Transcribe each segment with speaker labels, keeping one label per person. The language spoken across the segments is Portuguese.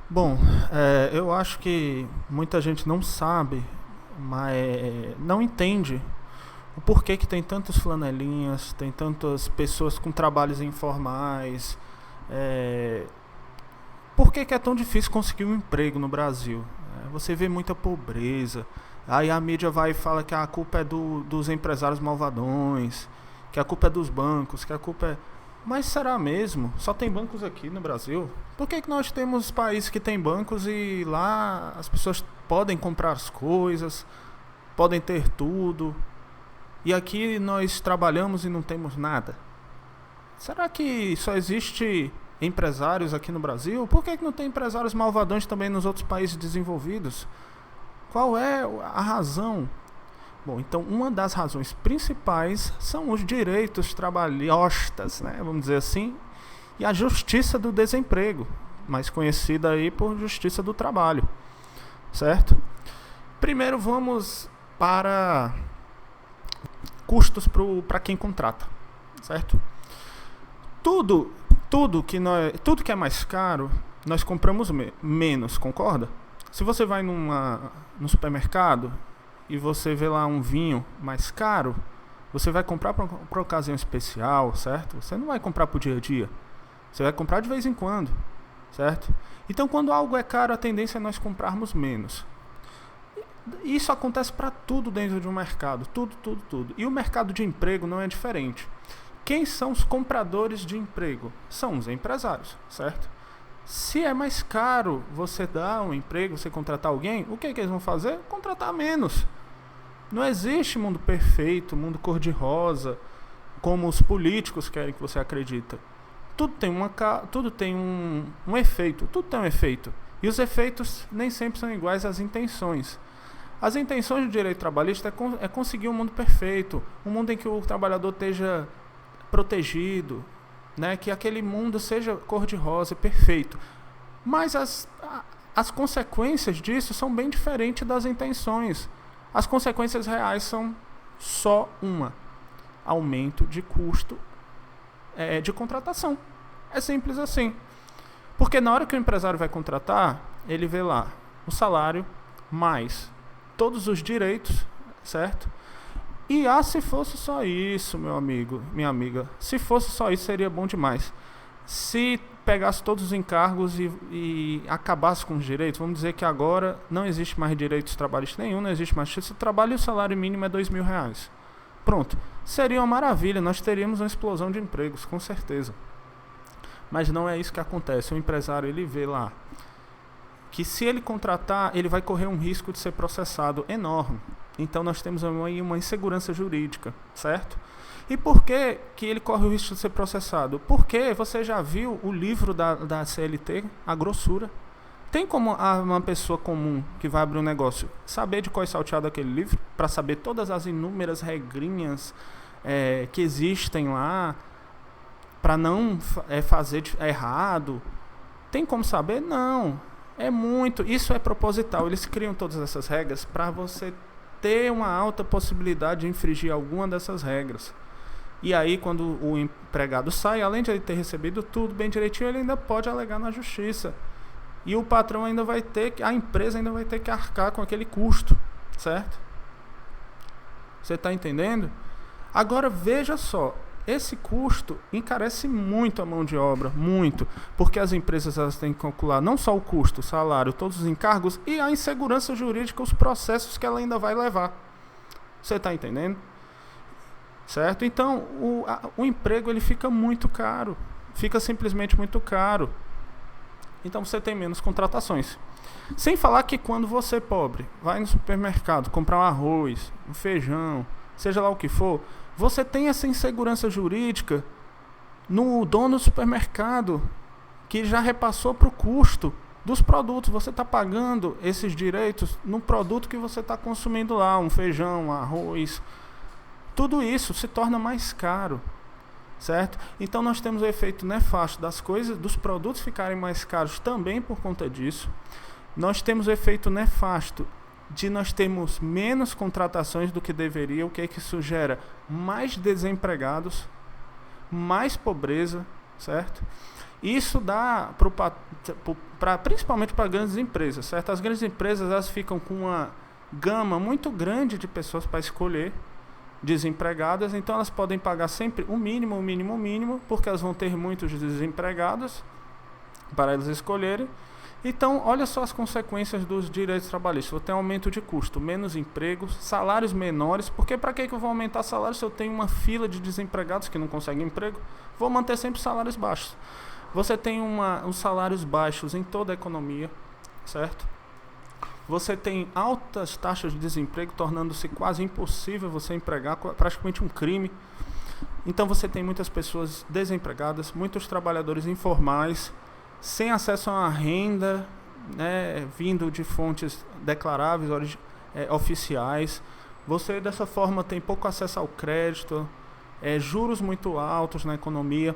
Speaker 1: Bom, eu acho que muita gente não sabe, mas não entende o porquê que tem tantos flanelinhas, tem tantas pessoas com trabalhos informais, é, por que é tão difícil conseguir um emprego no Brasil? Você vê muita pobreza, aí a mídia vai e fala que a culpa é dos empresários malvadões, que a culpa é dos bancos, que a culpa é... Mas será mesmo? Só tem bancos aqui no Brasil? Por que nós temos países que têm bancos e lá as pessoas podem comprar as coisas, podem ter tudo, e aqui nós trabalhamos e não temos nada? Será que só existe empresários aqui no Brasil? Por que não tem empresários malvadões também nos outros países desenvolvidos? Qual é a razão? Bom, então uma das razões principais são os direitos trabalhistas, né, vamos dizer assim, e a justiça do desemprego, mais conhecida aí por justiça do trabalho, certo? Primeiro vamos para custos para quem contrata, certo? Tudo, tudo que é mais caro, nós compramos menos, concorda? Se você vai no supermercado e você vê lá um vinho mais caro, você vai comprar para ocasião especial, certo? Você não vai comprar para o dia a dia. Você vai comprar de vez em quando, certo? Então, quando algo é caro, a tendência é nós comprarmos menos. Isso acontece para tudo dentro de um mercado, tudo. E o mercado de emprego não é diferente. Quem são os compradores de emprego? São os empresários, certo? Se é mais caro você dar um emprego, você contratar alguém, o que eles vão fazer? Contratar menos. Não existe mundo perfeito, mundo cor-de-rosa, como os políticos querem que você acredite. Tudo tem um efeito, tudo tem um efeito. E os efeitos nem sempre são iguais às intenções. As intenções do direito trabalhista é conseguir um mundo perfeito, um mundo em que o trabalhador esteja protegido, né, que aquele mundo seja cor-de-rosa, perfeito. Mas as consequências disso são bem diferentes das intenções. As consequências reais são só uma: aumento de custo de contratação. É simples assim. Porque na hora que o empresário vai contratar, ele vê lá o salário mais todos os direitos, certo? E se fosse só isso, meu amigo, minha amiga, se fosse só isso seria bom demais. Se pegasse todos os encargos e acabasse com os direitos, vamos dizer que agora não existe mais direitos trabalhistas nenhum, não existe mais justiça do trabalho e o salário mínimo é R$ 2.000. Pronto, seria uma maravilha, nós teríamos uma explosão de empregos, com certeza. Mas não é isso que acontece. O empresário, ele vê lá que se ele contratar, ele vai correr um risco de ser processado enorme. Então nós temos aí uma insegurança jurídica, certo? E por que ele corre o risco de ser processado? Porque você já viu o livro da CLT, a grossura. Tem como uma pessoa comum que vai abrir um negócio saber de qual é salteado aquele livro? Para saber todas as inúmeras regrinhas que existem lá, para não fazer errado. Tem como saber? Não. É muito. Isso é proposital. Eles criam todas essas regras para você ter uma alta possibilidade de infringir alguma dessas regras. E aí, quando o empregado sai, além de ele ter recebido tudo bem direitinho, ele ainda pode alegar na justiça. E o patrão ainda vai ter que, a empresa ainda vai ter que arcar com aquele custo, certo? Você está entendendo? Agora veja só, esse custo encarece muito a mão de obra, muito, porque as empresas elas têm que calcular não só o custo, o salário, todos os encargos e a insegurança jurídica, os processos que ela ainda vai levar. Você está entendendo? Certo? Então, o emprego ele fica muito caro, fica simplesmente muito caro. Então você tem menos contratações. Sem falar que quando você, pobre, vai no supermercado comprar um arroz, um feijão, seja lá o que for, você tem essa insegurança jurídica no dono do supermercado, que já repassou para o custo dos produtos. Você está pagando esses direitos no produto que você está consumindo lá, um feijão, um arroz. Tudo isso se torna mais caro, certo? Então nós temos o efeito nefasto das coisas, dos produtos ficarem mais caros também por conta disso. Nós temos o efeito nefasto de nós termos menos contratações do que deveria, o que é que isso gera? Mais desempregados, mais pobreza, certo? Isso dá principalmente para grandes empresas, certo? As grandes empresas elas ficam com uma gama muito grande de pessoas para escolher, desempregadas, então elas podem pagar sempre o mínimo, porque elas vão ter muitos desempregados para elas escolherem. Então, olha só as consequências dos direitos trabalhistas. Vou ter aumento de custo, menos empregos, salários menores, porque para que eu vou aumentar salários se eu tenho uma fila de desempregados que não conseguem emprego? Vou manter sempre salários baixos. Você tem uns salários baixos em toda a economia, certo? Você tem altas taxas de desemprego, tornando-se quase impossível você empregar, praticamente um crime. Então você tem muitas pessoas desempregadas, muitos trabalhadores informais, sem acesso a uma renda, né, vindo de fontes declaráveis, oficiais. Você dessa forma tem pouco acesso ao crédito, juros muito altos na economia.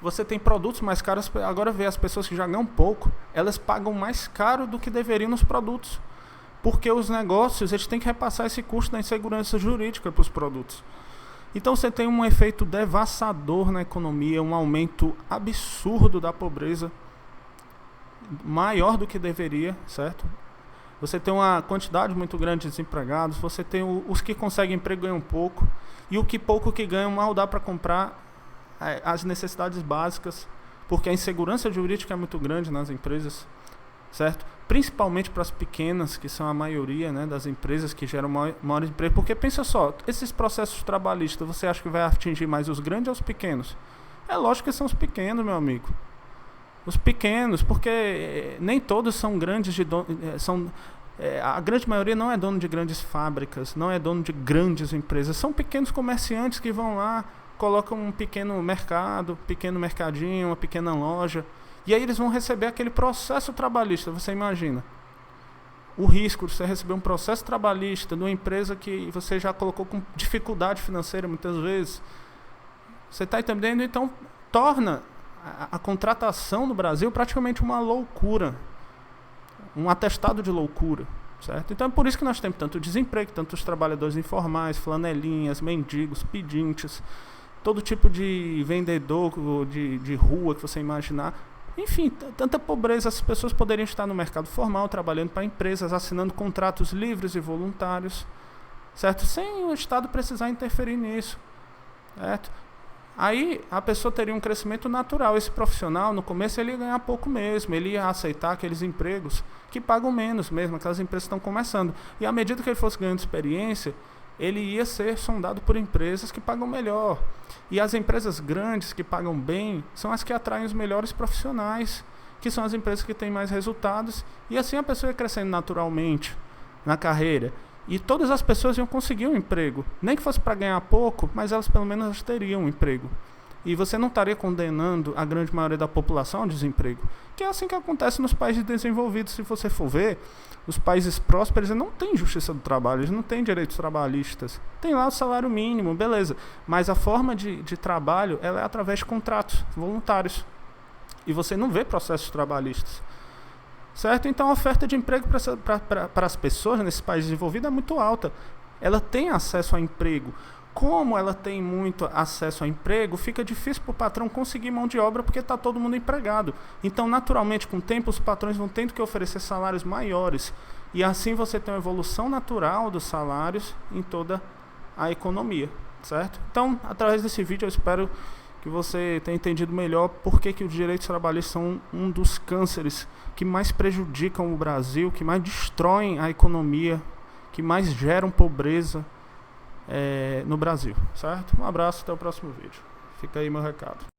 Speaker 1: Você tem produtos mais caros. Agora vê, as pessoas que já ganham pouco, elas pagam mais caro do que deveriam nos produtos, porque os negócios eles têm que repassar esse custo da insegurança jurídica para os produtos. Então você tem um efeito devastador na economia, um aumento absurdo da pobreza, maior do que deveria, certo? Você tem uma quantidade muito grande de desempregados, você tem os que conseguem emprego ganham pouco, e o que pouco que ganham mal dá para comprar as necessidades básicas, porque a insegurança jurídica é muito grande nas empresas, certo? Principalmente para as pequenas, que são a maioria, né, das empresas que geram maior emprego. Porque pensa só, esses processos trabalhistas, você acha que vai atingir mais os grandes ou os pequenos? É lógico que são os pequenos, meu amigo. Os pequenos, porque nem todos são grandes a grande maioria não é dono de grandes fábricas, não é dono de grandes empresas, são pequenos comerciantes que vão lá, colocam um pequeno mercado, pequeno mercadinho, uma pequena loja, e aí eles vão receber aquele processo trabalhista. Você imagina o risco de você receber um processo trabalhista de uma empresa que você já colocou com dificuldade financeira muitas vezes. Você está entendendo? Então torna a contratação no Brasil praticamente uma loucura, um atestado de loucura, certo? Então é por isso que nós temos tanto desemprego, tantos trabalhadores informais, flanelinhas, mendigos, pedintes, todo tipo de vendedor de rua que você imaginar. Enfim, tanta pobreza. As pessoas poderiam estar no mercado formal, trabalhando para empresas, assinando contratos livres e voluntários, certo? Sem o Estado precisar interferir nisso, certo? Aí a pessoa teria um crescimento natural. Esse profissional, no começo, ele ia ganhar pouco mesmo, ele ia aceitar aqueles empregos que pagam menos mesmo, aquelas empresas estão começando. E à medida que ele fosse ganhando experiência, ele ia ser sondado por empresas que pagam melhor. E as empresas grandes que pagam bem são as que atraem os melhores profissionais, que são as empresas que têm mais resultados. E assim a pessoa ia crescendo naturalmente na carreira. E todas as pessoas iam conseguir um emprego. Nem que fosse para ganhar pouco, mas elas pelo menos teriam um emprego. E você não estaria condenando a grande maioria da população ao desemprego. Que é assim que acontece nos países desenvolvidos. Se você for ver, os países prósperos não têm justiça do trabalho, eles não têm direitos trabalhistas. Tem lá o salário mínimo, beleza. Mas a forma de trabalho ela é através de contratos voluntários. E você não vê processos trabalhistas, certo? Então a oferta de emprego para as pessoas nesses países desenvolvidos é muito alta. Ela tem acesso a emprego. Como ela tem muito acesso a emprego, fica difícil para o patrão conseguir mão de obra porque está todo mundo empregado. Então, naturalmente, com o tempo, os patrões vão tendo que oferecer salários maiores. E assim você tem uma evolução natural dos salários em toda a economia, certo? Então, através desse vídeo, eu espero que você tenha entendido melhor por que os direitos trabalhistas são um dos cânceres que mais prejudicam o Brasil, que mais destroem a economia, que mais geram pobreza no Brasil, certo? Um abraço, até o próximo vídeo. Fica aí meu recado.